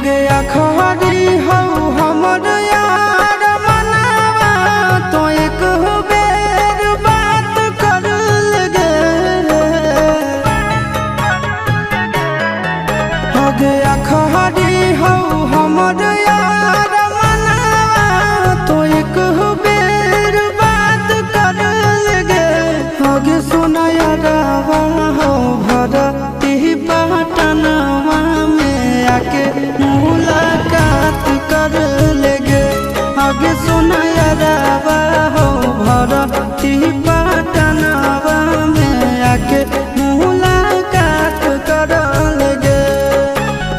गया खरी हो हमर यार मनावा तो एक बेर बात कर लगे। हो गया खरी हो हमर यार मनावा तो एक बेर बात कर लगे। हो गे सोना यारावा हो भरती पटनवा में आके मुलाकात कर लेगे। आगे सुना यारावा हो भरती पटनवा में आके मुलाकात कर लेगे।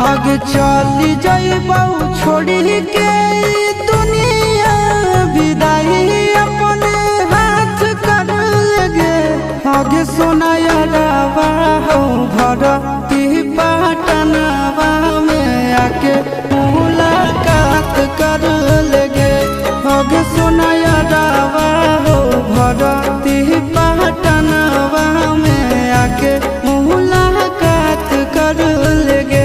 आगे चली जाइबौ छोड़ी के दुनिया विदाई अपने हाथ कर लेगे। आगे सुना यारावा हो भरती पटनवा में आके मुलाकात कर लेगे। आगे सुना यारावा हो भरती पटनवा में आके मुलाकात कर लेगे।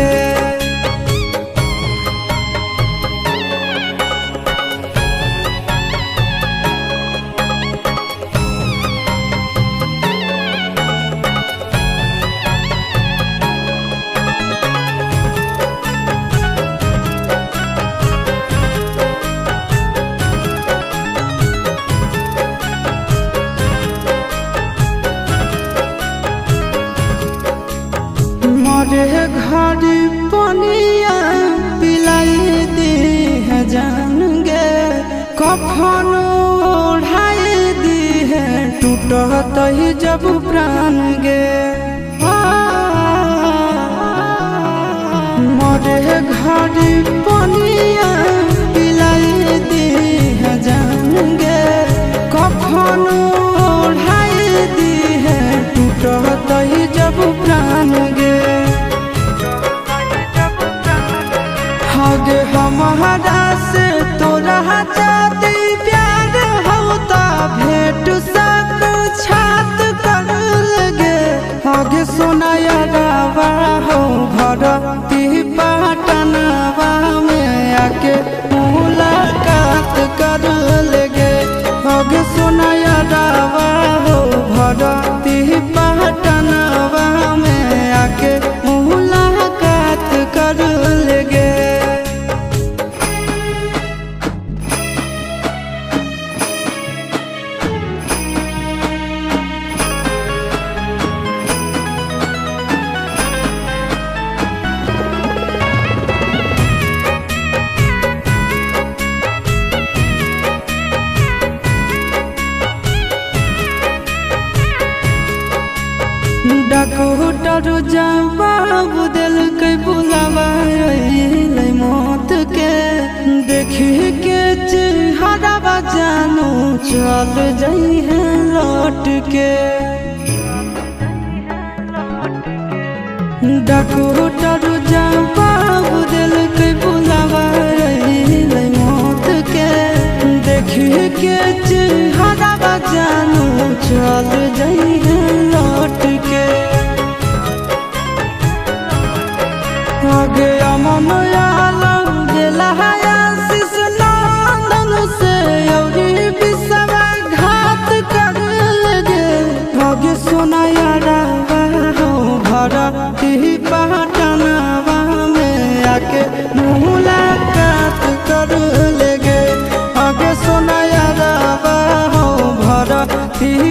मोरे घर पनिया पिलाई दी है जान गे। कफन ओढ़ाई दी है टूटत ही जब प्राण गे। मोरे घर पनिया पिलाई दी है जान गे। कफन ओढ़ाई दी है टूटत ही जब प्राण गे। आगे हमारा से तोरा जाती प्यार होता भेंट साक्षात कर लगे। आगे सोना यारावा हो भरती पटनवा में आके मुलाकात कर लेगे। आगे सोना यारावा हो भरती पटनवा में आके मुलाकात कर लेगे। डॉक्टर जवाब दिल के बुलावा मौत के। देखी के चेहरा जानू चल जाई है लौट के। डॉक्टर जवाब दिल के बुलावा मौत के। देखी के चेहरा जानू चल जाई है लौट के। आगे अमन आलम गेला आशीष नंदन से औरी विश्वासघात कर लगे। आगे सोना यारावा हो भरती पटनवा में आके मुलाकात कर लेगे। आगे सोना यारावा हो भरती